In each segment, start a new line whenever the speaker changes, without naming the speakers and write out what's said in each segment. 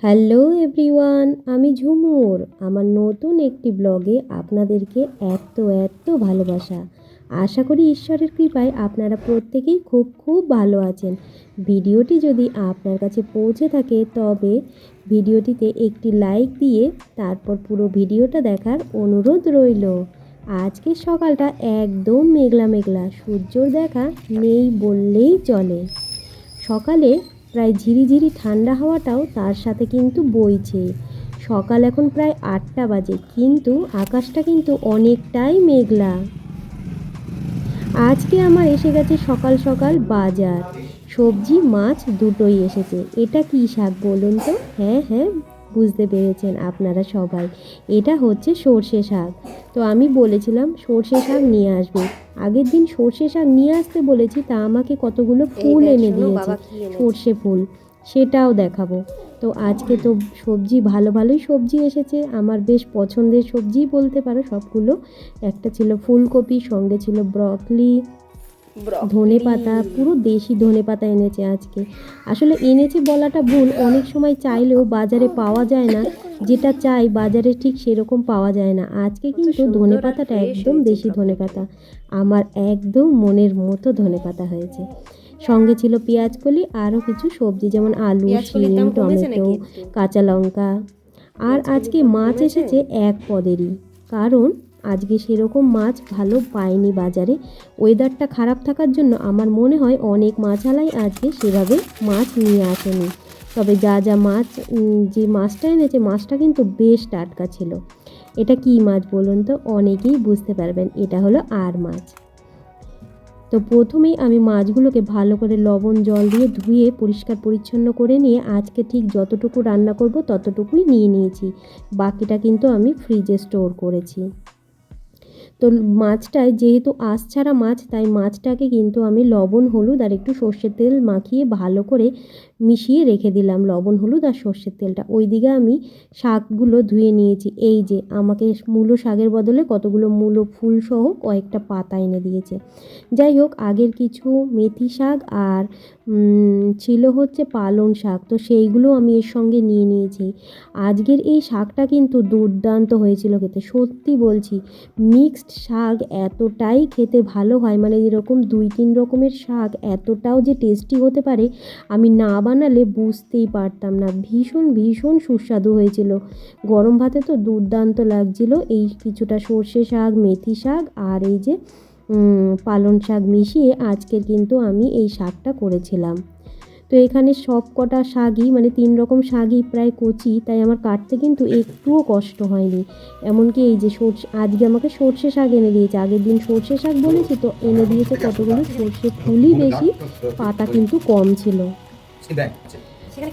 Hello everyone, আমি ঝুমুর। আমার নতুন একটি ব্লগে আপনাদেরকে এত ভালোবাসা। আশা করি ঈশ্বরের কৃপায় আপনারা প্রত্যেকেই খুব খুব ভালো আছেন। ভিডিওটি যদি আপনার কাছে পৌঁছে থাকে তবে ভিডিওটিতে একটি লাইক দিয়ে তারপর পুরো ভিডিওটা দেখার অনুরোধ রইল। আজকের সকালটা একদম মেঘলা মেঘলা, সূর্যর দেখা নেই বললেই চলে। সকালে প্রায় ঝিরিঝিরি ঠান্ডা হাওয়াটাও তার সাথে কিন্তু বইছে। সকাল এখন প্রায় 8টা বাজে, কিন্তু আকাশটা কিন্তু অনেকটাই মেঘলা। আজকে আমার এসে গেছে সকাল সকাল বাজার। সবজি মাছ দুটোই এসেছে। এটা কী শাক বলুন তো? হ্যাঁ, বুঝতে পেরেছেন আপনারা সবাই, এটা হচ্ছে সর্ষে শাক। তো আমি বলেছিলাম সর্ষে শাক নিয়ে আসবে। আগের দিন সর্ষে শাক নিয়ে আসতে বলেছি, তা আমাকে কতগুলো ফুল এনে দিয়েছে, সর্ষে ফুল, সেটাও দেখাবো। তো আজকে তো সবজি ভালোই সবজি এসেছে, আমার বেশ পছন্দের সবজি বলতে পারো সবগুলো। একটা ছিল ফুলকপি, সঙ্গে ছিল ব্রকলি, ধনে পাতা, পুরো দেশি ধনে পাতা এনেছে আজকে। আসলে এনেছে বলাটা ভুল, অনেক সময় চাইলেও বাজারে পাওয়া যায় না, যেটা চাই বাজারে ঠিক সেরকম পাওয়া যায় না। আজকে কিন্তু ধনে পাতাটা একদম দেশি ধনে পাতা, আমার একদম মনের মতো ধনে পাতা হয়েছে। সঙ্গে ছিল পেঁয়াজকলি, আরও কিছু সবজি যেমন আলু, শিম, টমেটো, কাঁচা লঙ্কা। আর আজকে মাছ এসেছে এক পদেরই, কারণ আজকে সেরকম মাছ ভালো পাইনি বাজারে। ওয়েদারটা খারাপ থাকার জন্য আমার মনে হয় অনেক মাছালাই আজকে সেভাবে মাছ নিয়ে আসেনি। তবে যা মাছ, যে মাছটা এনেছে মাছটা কিন্তু বেশ টাটকা ছিল। এটা কী মাছ বলুন তো? অনেকেই বুঝতে পারবেন, এটা হলো আর মাছ। তো প্রথমেই আমি মাছগুলোকে ভালো করে লবণ জল দিয়ে ধুয়ে পরিষ্কার পরিচ্ছন্ন করে নিয়ে আজকে ঠিক যতটুকু রান্না করব ততটুকুই নিয়ে নিয়েছি। বাকিটা কিন্তু আমি ফ্রিজে স্টোর করেছি। তো মাছটায় যেহেতু আঁশ ছাড়া মাছ, তাই মাছটাকে কিন্তু আমি লবণ হলুদ আর একটু সর্ষের তেল মাখিয়ে ভালো করে মিশিয়ে রেখে দিলাম, লবণ হলুদ আর সর্ষের তেলটা। ওইদিকে আমি শাকগুলো ধুয়ে নিয়েছি। এই যে আমাকে মূলো শাকের বদলে কতগুলো মূলো ফুল সহ কয়েকটা পাতা এনে দিয়েছে। যাই হোক, আগের কিছু মেথি শাক আর ছিল হচ্ছে পালং শাক, তো সেইগুলো আমি এর সঙ্গে নিয়ে নিয়েছি। আজকের এই শাকটা কিন্তু দুর্দান্ত হয়েছিল খেতে, সত্যি বলছি। মিক্সড শাক এতটাই খেতে ভালো হয়, মানে এরকম 2-3 রকমের শাক এতটাও যে টেস্টি হতে পারে আমি না বানালে বুঝতেই পারতাম না। ভীষণ সুস্বাদু হয়েছিল। গরম ভাতে তো দুর্দান্ত লাগছিল। এই কিছুটা সর্ষে শাক, মেথি শাক আর এই যে পালং শাক মিশিয়ে আজকের কিন্তু আমি এই শাকটা করেছিলাম। তো এখানে সব কটা শাকই, মানে 3 রকম শাকই প্রায় কচি, তাই আমার কাটতে কিন্তু একটুও কষ্ট হয়নি। এমনকি এই যে আজকে আমাকে সর্ষে শাক এনে দিয়েছে। আগের দিন সর্ষে শাক বলেছি তো এনে দিয়েছে কতগুলো সর্ষে ফুলই বেশি, পাতা কিন্তু কম ছিল।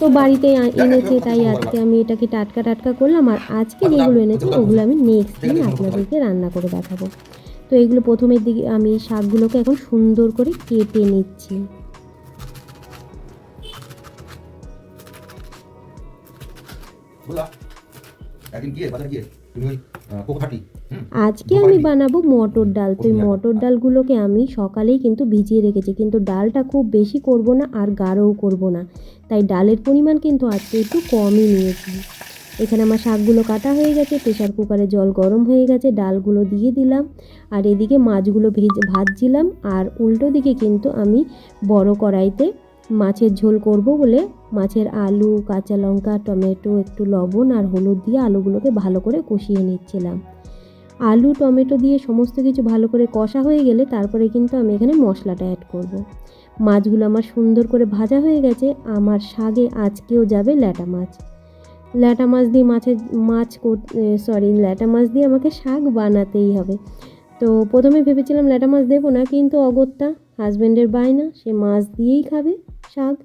তো বাড়িতে এনেছে, তাই আজকে আমি এটাকে টাটকা করলাম। আর আজকে যেগুলো এনেছে ওগুলো আমি নেক্সট দিন আপনাদেরকে রান্না করে দেখাবো। তো এগুলো প্রথমের দিকে আমি শাকগুলোকে এখন সুন্দর করে কেটে নিচ্ছি। আজকে আমি বানাবো মটর ডাল। তো এই মটর ডালগুলোকে আমি সকালেই কিন্তু ভিজিয়ে রেখেছি, কিন্তু ডালটা খুব বেশি করব না আর গাঢ়ও করব না, তাই ডালের পরিমাণ কিন্তু আজকে একটু কমই নিয়েছি। এখানে আমার শাকগুলো কাটা হয়ে গেছে, প্রেসার কুকারে জল গরম হয়ে গেছে, ডালগুলো দিয়ে দিলাম। আর এদিকে মাছগুলো ভাজছিলাম। আর উল্টো দিকে কিন্তু আমি বড় কড়াইতে মাছের ঝোল করব বলে মাছের আলু, কাঁচা লঙ্কা, টমেটো, একটু লবণ আর হলুদ দিয়ে আলুগুলোকে ভালো করে কষিয়ে নিচ্ছিলাম। আলু টমেটো দিয়ে সমস্ত কিছু ভালো করে কষা হয়ে গেলে তারপরে কিন্তু আমি এখানে মশলাটা অ্যাড করব। মাছগুলো আমার সুন্দর করে ভাজা হয়ে গেছে। আমার শাকে আজকেও যাবে ল্যাটা মাছ। ল্যাটা মাছ দিয়ে ল্যাটা মাছ দিয়ে আমাকে শাক বানাতেই হবে। তো প্রথমে ভেবেছিলাম ল্যাটা মাছ দেবো না, কিন্তু অগত্যা হাজব্যান্ডের বায়না, সে মাছ দিয়েই খাবে শাক।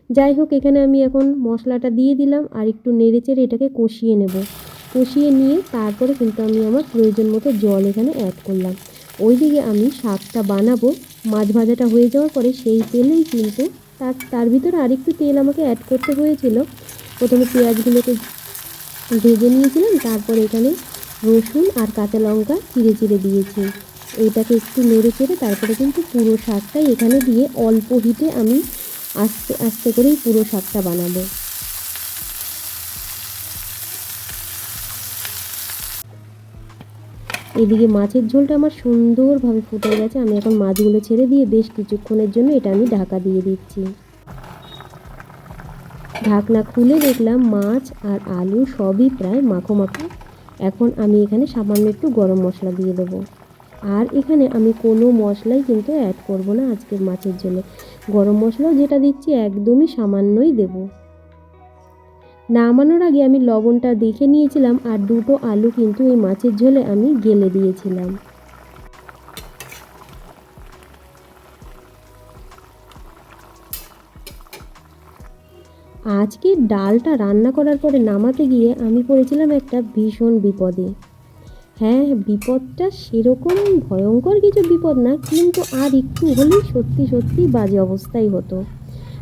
যাই হোক, এখানে আমি এখন মশলাটা দিয়ে দিলাম আর একটু নেড়েচেড়ে এটাকে কষিয়ে নেব। কষিয়ে নিয়ে তারপরে কিন্তু আমি আমার প্রয়োজন মতো জল এখানে অ্যাড করলাম। ওইদিকে আমি শাকটা বানাবো। মাছ ভাজাটা হয়ে যাওয়ার পরে সেই তেলেই কিন্তু তার ভিতরে আরেকটু তেল আমাকে অ্যাড করতে হয়েছিল। প্রথমে পেঁয়াজগুলোকে ভেজে নিয়েছিলাম, তারপর এখানে রসুন আর কাঁচা লঙ্কা চিড়ে দিয়েছি। এটাকে একটু নেড়ে চেড়ে তারপরে কিন্তু পুরো শাকটাই এখানে দিয়ে অল্প হিটে আমি আস্তে করেই পুরো শাকটা বানাবো। এদিকে মাছের ঝোলটা আমার সুন্দরভাবে ফুটে গেছে। আমি এখন মাছগুলো ছেড়ে দিয়ে বেশ কিছুক্ষণের জন্য এটা আমি ঢাকা দিয়ে দিচ্ছি। ঢাকনা খুলে দেখলাম মাছ আর আলু সবই প্রায় মাখো মাখো। এখন আমি এখানে সামান্য একটু গরম মশলা দিয়ে দেবো। আর এখানে আমি কোনো মশলাই কিন্তু অ্যাড করব না আজকের মাছের ঝোলে। গরম মশলাও যেটা দিচ্ছি একদমই সামান্যই দেব। নামানোর আগে আমি লবণটা দেখে নিয়েছিলাম আর দুটো আলু কিন্তু এই মাছের ঝোলে আমি গেলে দিয়েছিলাম। আজকে ডালটা রান্না করার পরে নামাতে গিয়ে আমি পড়েছিলাম একটা ভীষণ বিপদে। হ্যাঁ, বিপদটা সেরকম ভয়ঙ্কর কিছু বিপদ না, কিন্তু আর একটু হলেই সত্যি সত্যি বাজে অবস্থাই হতো।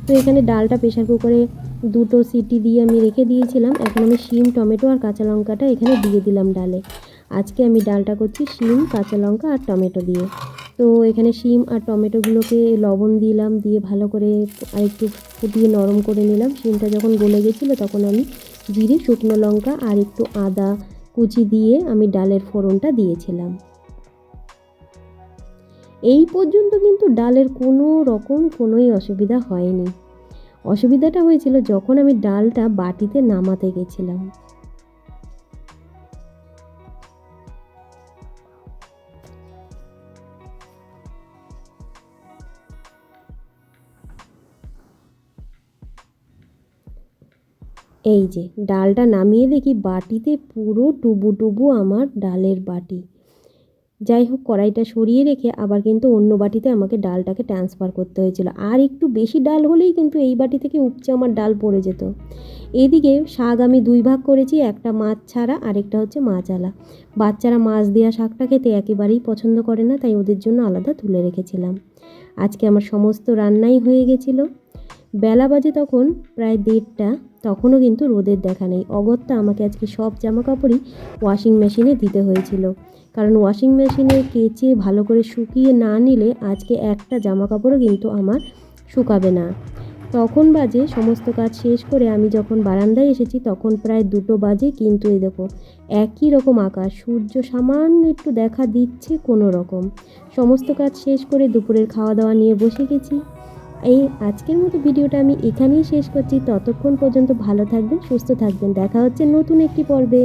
তো এখানে ডালটা প্রেশার কুকারে দুটো সিটি দিয়ে আমি রেখে দিয়েছিলাম। এখন আমি শিম, টমেটো আর কাঁচা লঙ্কাটা এখানে দিয়ে দিলাম ডালে। আজকে আমি ডালটা করছি শিম, কাঁচা লঙ্কা আর টমেটো দিয়ে। তো এখানে শিম আর টমেটোগুলোকে লবণ দিলাম, দিয়ে ভালো করে আরেকটু ফুটিয়ে নরম করে নিলাম। শিমটা যখন গলে গেছিলো তখন আমি জিরে, শুকনো লঙ্কা আর একটু আদা কুচি দিয়ে আমি ডালের ফোড়নটা দিয়েছিলাম। এই পর্যন্ত কিন্তু ডালের কোনোই অসুবিধা হয়নি। অসুবিধাটা হয়েছিল যখন আমি ডালটা বাটিতে নামাতে গেছিলাম। এই যে ডালটা নামিয়ে দেখি বাটিতে পুরো টুবু টুবু আমার ডালের বাটি। যাই হোক, কড়াইটা সরিয়ে রেখে আবার কিন্তু অন্য বাটিতে আমাকে ডালটাকে ট্রান্সফার করতে হয়েছিল। আর একটু বেশি ডাল হলেই কিন্তু এই বাটি থেকে উপচে আমার ডাল পড়ে যেত। এদিকে শাক আমি দুই ভাগ করেছি, একটা মাছ ছাড়া আরেকটা হচ্ছে মাছ আলা। বাচ্চারা মাছ দেওয়া শাকটা খেতে একেবারেই পছন্দ করে না, তাই ওদের জন্য আলাদা তুলে রেখেছিলাম। আজকে আমার সমস্ত রান্নাই হয়ে গেছিলো। বেলা বাজে তখন প্রায় 1:30, তখনও কিন্তু রোদের দেখা নেই। অগত্যা আমাকে আজকে সব জামাকাপড়ই ওয়াশিং মেশিনে দিতে হয়েছিল, কারণ ওয়াশিং মেশিনে কেচে ভালো করে শুকিয়ে না নিলে আজকে একটা জামাকাপড়ও কিন্তু আমার শুকাবে না। তখন বাজে, সমস্ত কাজ শেষ করে আমি যখন বারান্দায় এসেছি তখন প্রায় 2টো বাজে। কিন্তু এই দেখো একই রকম আকাশ, সূর্য সামান্য একটু দেখা দিচ্ছে কোনো রকম। সমস্ত কাজ শেষ করে দুপুরের খাওয়া দাওয়া নিয়ে বসে গেছি। এই আজকের মতো ভিডিওটা আমি এখানেই শেষ করছি। ততক্ষণ পর্যন্ত ভালো থাকবেন, সুস্থ থাকবেন। দেখা হচ্ছে নতুন একটি পর্বে।